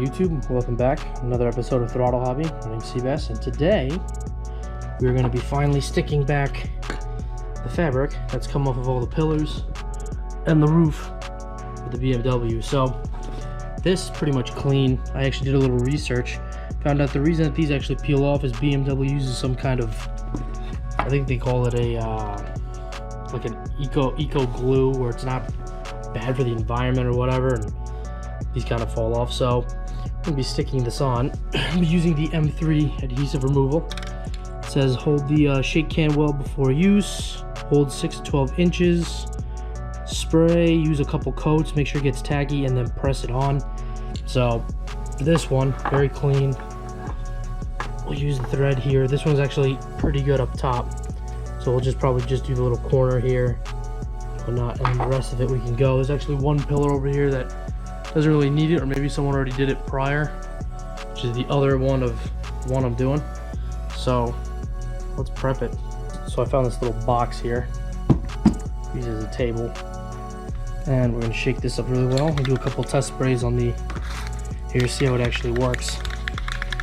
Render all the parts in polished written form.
YouTube, welcome back. Another episode of Throttle Hobby. My name's Seabass, and today we're going to be finally sticking back the fabric that's come off of all the pillars and the roof with the BMW. So this is pretty much clean. I actually did a little research, found out the reason that these actually peel off is BMW uses some kind of, I think they call it a like an eco glue, where it's not bad for the environment or whatever, and these kind of fall off. So I'm gonna be sticking this on. I'm using the M3 adhesive removal. It says hold the shake can well before use, hold 6 to 12 inches, spray, use a couple coats, make sure it gets tacky, and then press it on. So this one, very clean. We'll use the thread here. This one's actually pretty good up top, so we'll probably just do the little corner here, whatnot, and then the rest of it we can go. There's actually one pillar over here that doesn't really need it, or maybe someone already did it prior, which is the other one of one I'm doing. So let's prep it. So I found this little box here, use it as a table, and we're going to shake this up really well and do a couple test sprays on the here, see how it actually works.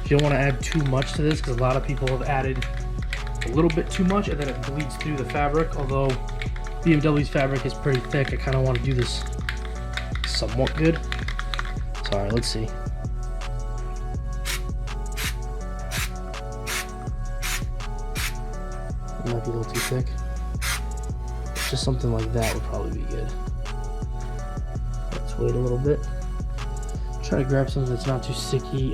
You don't want to add too much to this, because a lot of people have added a little bit too much and then it bleeds through the fabric. Although BMW's fabric is pretty thick, I kind of want to do this somewhat good. So alright, let's see. It might be a little too thick. Just something like that would probably be good. Let's wait a little bit. Try to grab something that's not too sticky.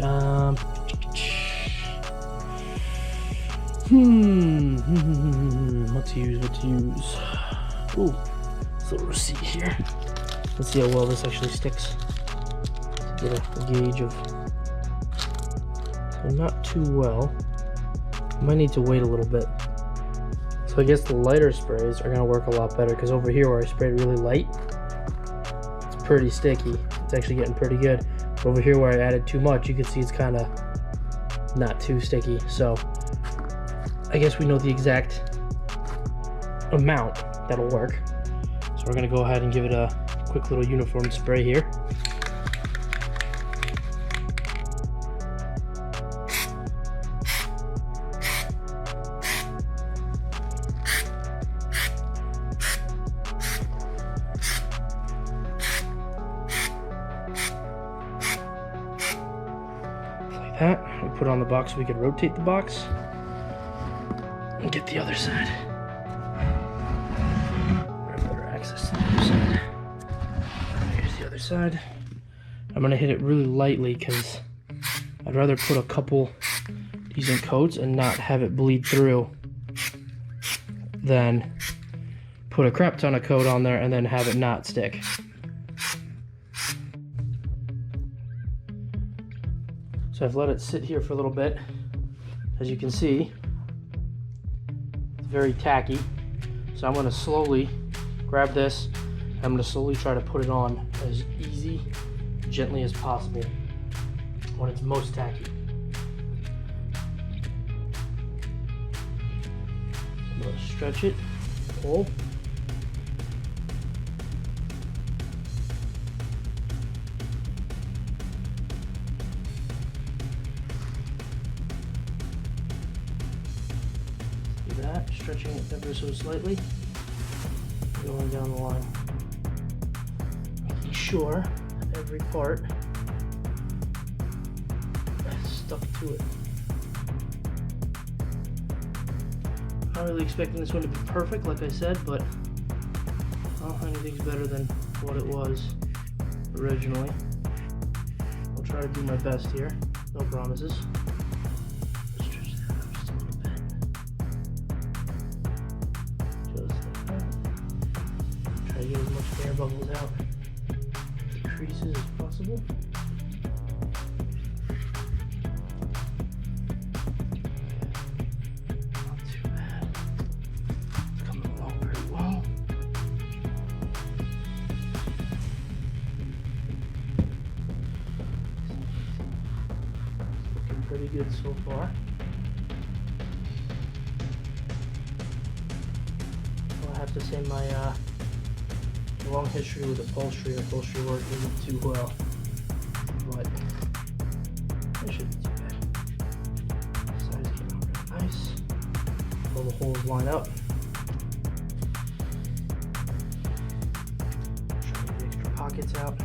What to use? Ooh, this little receipt here. Let's see how well this actually sticks. Get a gauge of. So not too well. Might need to wait a little bit. So I guess the lighter sprays are gonna work a lot better, because over here where I sprayed really light, it's pretty sticky. It's actually getting pretty good. But over here where I added too much, you can see it's kind of not too sticky. So I guess we know the exact amount that'll work. So we're gonna go ahead and give it a quick little uniform spray here. Like that. We put it on the box so we can rotate the box and get the other side. Better access to the other side. Here's the other side. I'm gonna hit it really lightly, because I'd rather put a couple decent coats and not have it bleed through than put a crap ton of coat on there and then have it not stick. So I've let it sit here for a little bit. As you can see, it's very tacky. So I'm going to slowly grab this. I'm going to slowly try to put it on as easy, gently as possible when it's most tacky. I'm going to stretch it, pull. That, stretching it ever so slightly, going down the line, making sure every part is stuck to it. Not really expecting this one to be perfect, like I said, but well, anything's better than what it was originally. I'll try to do my best here, no promises. Try to get as much air bubbles out the creases as possible. Not too bad. It's coming along very well. Looking pretty good so far. I have to say my long history with upholstery work isn't too well, but All the holes line up. Try to get the extra pockets out.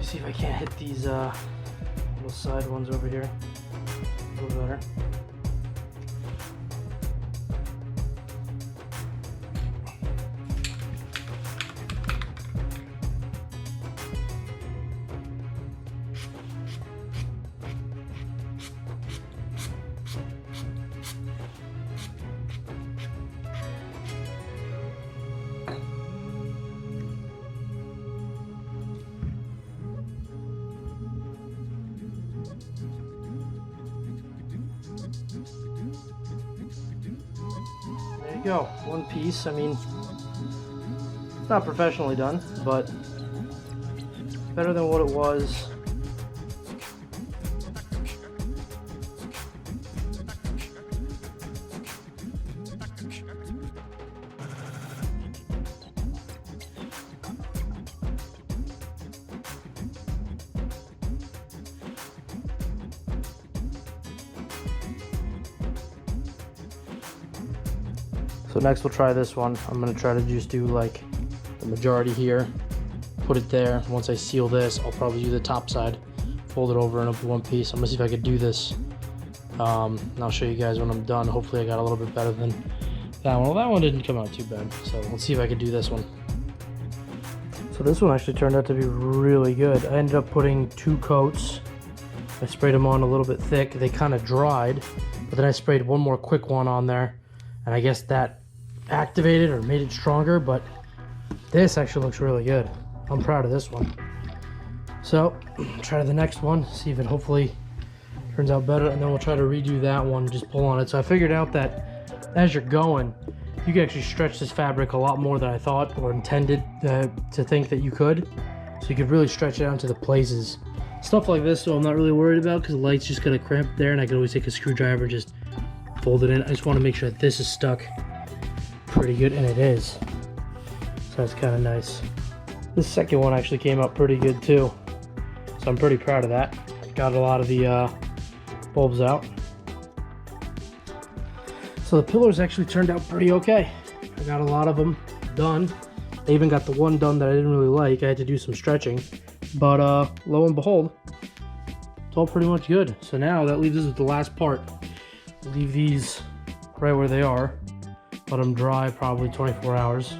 See if I can't hit these little side ones over here a little better. Go, one piece. I mean, it's not professionally done, but better than what it was. So next we'll try this one. I'm going to try to just do like the majority here, put it there. Once I seal this, I'll probably do the top side, fold it over and open one piece. I'm going to see if I could do this. And I'll show you guys when I'm done. Hopefully I got a little bit better than that one. Well, that one didn't come out too bad. So let's see if I could do this one. So this one actually turned out to be really good. I ended up putting 2 coats. I sprayed them on a little bit thick. They kind of dried, but then I sprayed one more quick one on there. And I guess that activated or made it stronger, but this actually looks really good. I'm proud of this one. So try the next one, see if it hopefully turns out better, and then we'll try to redo that one, just pull on it. So I figured out that as you're going, you can actually stretch this fabric a lot more than I thought or intended to think that you could. So you could really stretch it out into the places. Stuff like this, so I'm not really worried about, because the light's just gonna crimp there, and I can always take a screwdriver and just fold it in. I just want to make sure that this is stuck pretty good, and it is. So that's kind of nice. This second one actually came out pretty good too, so I'm pretty proud of that. Got a lot of the bulbs out. So the pillars actually turned out pretty okay. I got a lot of them done. I even got the one done that I didn't really like. I had to do some stretching, but lo and behold, it's all pretty much good. So now that leaves us with the last part. Leave these right where they are, let them dry probably 24 hours.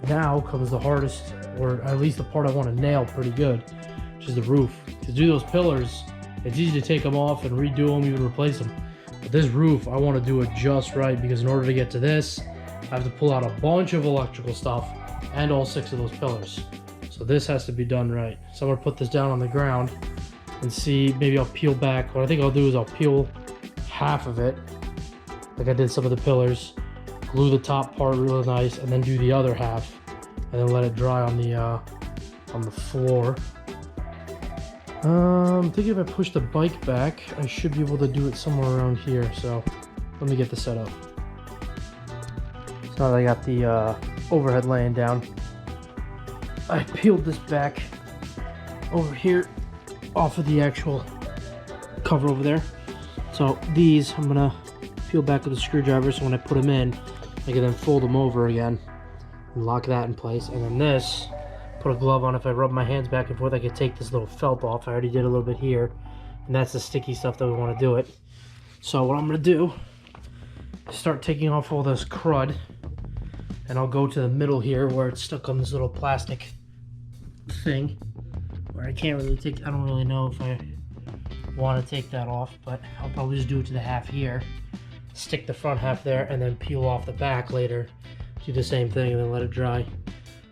Now comes the hardest, or at least the part I want to nail pretty good, which is the roof. To do those pillars, it's easy to take them off and redo them, even replace them. But this roof, I want to do it just right, because in order to get to this, I have to pull out a bunch of electrical stuff and all 6 of those pillars. So this has to be done right. So I'm going to put this down on the ground and see, maybe I'll peel back. What I think I'll do is I'll peel half of it, like I did some of the pillars, glue the top part real nice, and then do the other half, and then let it dry on the floor. I'm thinking if I push the bike back, I should be able to do it somewhere around here. So let me get this set up. So now that I got the overhead laying down, I peeled this back over here off of the actual cover over there. So these I'm gonna peel back with a screwdriver, so when I put them in, I can then fold them over again and lock that in place. And then this, put a glove on. If I rub my hands back and forth, I can take this little felt off. I already did a little bit here, and that's the sticky stuff that we want to do it. So what I'm gonna do is start taking off all this crud, and I'll go to the middle here where it's stuck on this little plastic thing where I can't really take, I don't really know if I want to take that off, but I'll probably just do it to the half here, stick the front half there, and then peel off the back later. Do the same thing and then let it dry.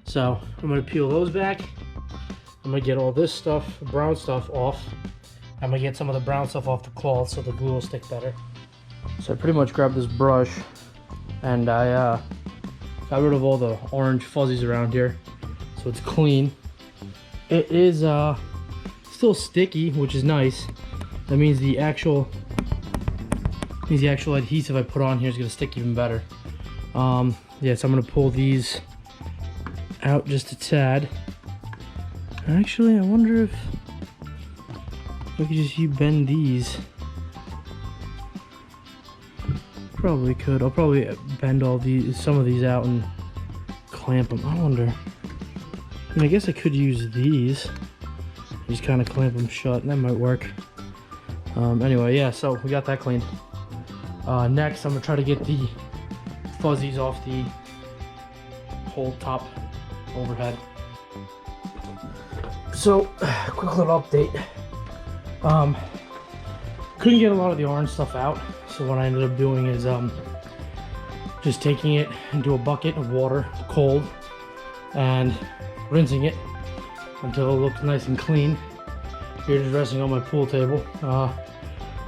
So I'm gonna peel those back. I'm gonna get all this stuff, brown stuff, off. I'm gonna get some of the brown stuff off the cloth so the glue will stick better. So I pretty much grabbed this brush and I got rid of all the orange fuzzies around here, so it's clean. It is still sticky, which is nice. That means the actual adhesive I put on here is gonna stick even better. Yeah, so I'm gonna pull these out just a tad. Actually, I wonder if I could just bend these. Probably could. I'll probably bend some of these out and clamp them. I wonder. I mean, I guess I could use these. Just kind of clamp them shut. That might work. Anyway, yeah. So we got that cleaned. Next, I'm gonna try to get the fuzzies off the whole top overhead. So, quick little update. Couldn't get a lot of the orange stuff out, so what I ended up doing is just taking it into a bucket of water, cold, and rinsing it until it looks nice and clean. Here, just resting on my pool table.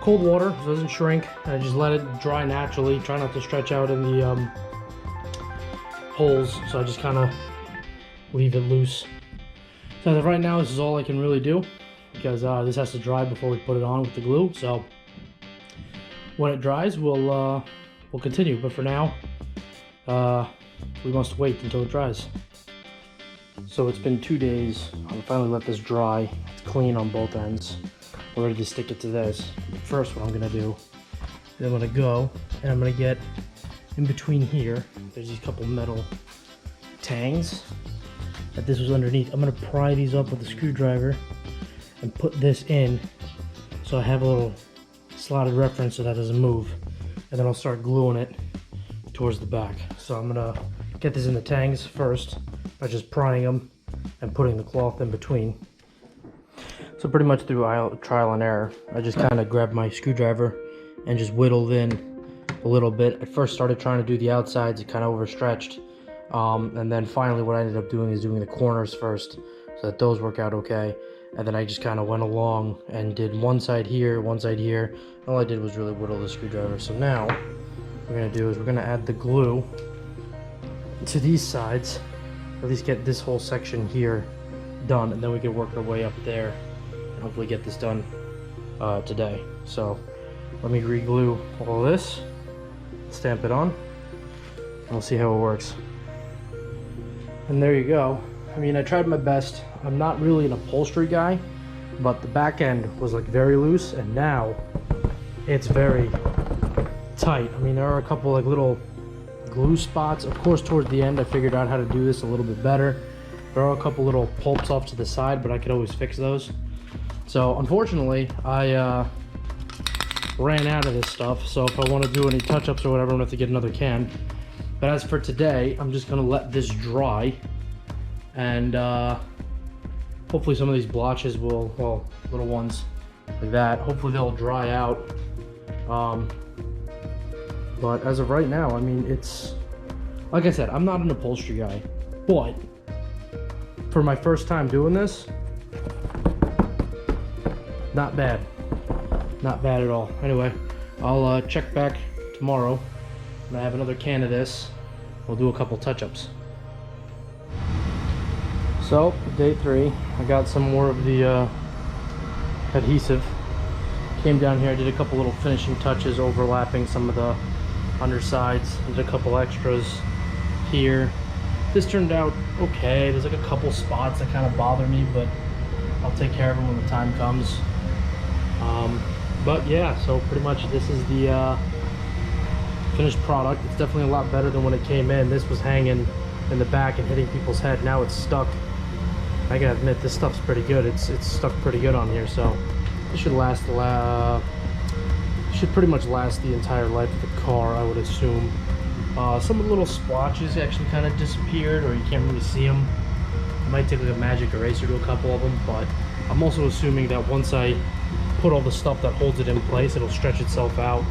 Cold water, so it doesn't shrink. I just let it dry naturally. Try not to stretch out in the holes, so I just kind of leave it loose. So as of right now, this is all I can really do, because this has to dry before we put it on with the glue. So when it dries, we'll continue. But for now, we must wait until it dries. So it's been 2 days. I finally let this dry. It's clean on both ends. We're ready to stick it to this. But first, what I'm gonna do is I'm gonna go and I'm gonna get in between here. There's these couple metal tangs that this was underneath. I'm gonna pry these up with a screwdriver and put this in, so I have a little slotted reference so that doesn't move, and then I'll start gluing it towards the back. So I'm gonna get this in the tangs first by just prying them and putting the cloth in between. So pretty much through trial and error, I just kind of grabbed my screwdriver and just whittled in a little bit. I first started trying to do the outsides, it kind of overstretched, and then finally what I ended up doing is doing the corners first so that those work out okay. And then I just kind of went along and did one side here, one side here. All I did was really whittle the screwdriver. So now what we're gonna do is we're gonna add the glue to these sides, at least get this whole section here done, and then we can work our way up there and hopefully get this done today. So let me re-glue all this, stamp it on, and we'll see how it works. And there you go. I mean, I tried my best. I'm not really an upholstery guy, but the back end was like very loose, and now it's very tight. I mean, there are a couple like little glue spots. Of course, towards the end, I figured out how to do this a little bit better. There are a couple little pulps off to the side, but I could always fix those. So unfortunately, I ran out of this stuff. So if I want to do any touch-ups or whatever, I'm gonna have to get another can. But as for today, I'm just gonna let this dry, and hopefully some of these blotches will, well, little ones like that, hopefully they'll dry out. But as of right now, I mean, it's, like I said, I'm not an upholstery guy, but for my first time doing this, not bad. Not bad at all. Anyway, I'll check back tomorrow when I have another can of this. We'll do a couple touch-ups. So, day 3, I got some more of the adhesive. Came down here, I did a couple little finishing touches, overlapping some of the undersides. Did a couple extras here. This turned out okay. There's like a couple spots that kind of bother me, but I'll take care of them when the time comes. But yeah, so pretty much this is the finished product. It's definitely a lot better than when it came in. This was hanging in the back and hitting people's head. Now it's stuck. I gotta admit, this stuff's pretty good. It's stuck pretty good on here, so it should last should pretty much last the entire life of the car, I would assume. Some of the little splotches actually kind of disappeared, or you can't really see them. I might take like a magic eraser to a couple of them, but I'm also assuming that once I put all the stuff that holds it in place, it'll stretch itself out.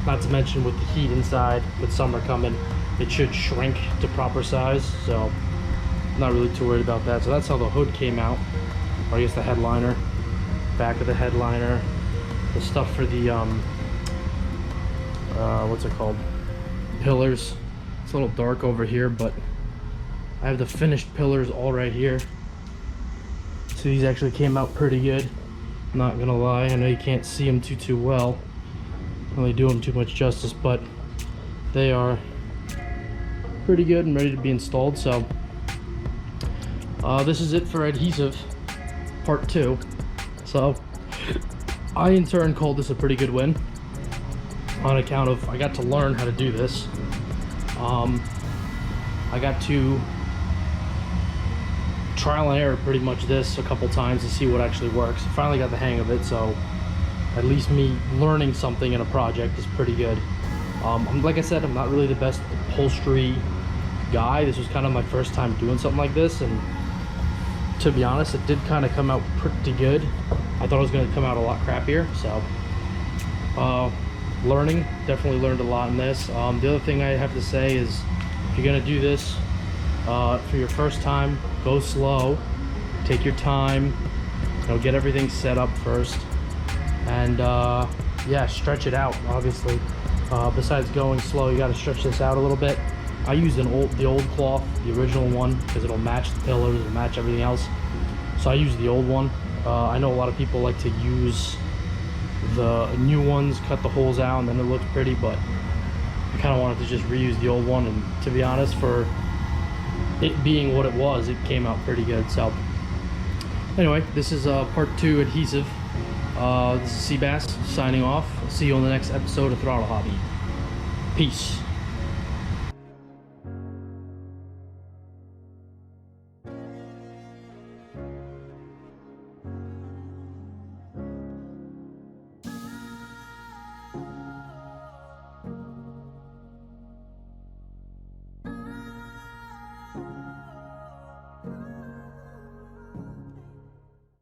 Not to mention with the heat inside, with summer coming, it should shrink to proper size, so I'm not really too worried about that. So that's how the hood came out, or I guess the headliner, back of the headliner, the stuff for the what's it called, pillars. It's a little dark over here, but I have the finished pillars all right here. So these actually came out pretty good, not gonna lie. I know you can't see them too well, don't really do them too much justice, but they are pretty good and ready to be installed. So this is it for adhesive part 2. So I in turn called this a pretty good win on account of I got to learn how to do this. I got to trial and error pretty much this a couple times to see what actually works. I finally got the hang of it, so at least me learning something in a project is pretty good. Like I said, I'm not really the best upholstery guy. This was kind of my first time doing something like this, and to be honest, it did kind of come out pretty good. I thought it was going to come out a lot crappier, so learning, definitely learned a lot in this. The other thing I have to say is, if you're going to do this for your first time, go slow, take your time, you know, get everything set up first, and yeah, stretch it out. Obviously, besides going slow, you got to stretch this out a little bit. I used the old cloth, the original one, because it'll match the pillars, it'll match everything else. So I used the old one. I know a lot of people like to use the new ones, cut the holes out, and then it looks pretty, but I kind of wanted to just reuse the old one, and to be honest, for it being what it was, it came out pretty good. So anyway, this is part 2 adhesive. This is Seabass signing off. I'll see you on the next episode of Throttle Hobby. Peace.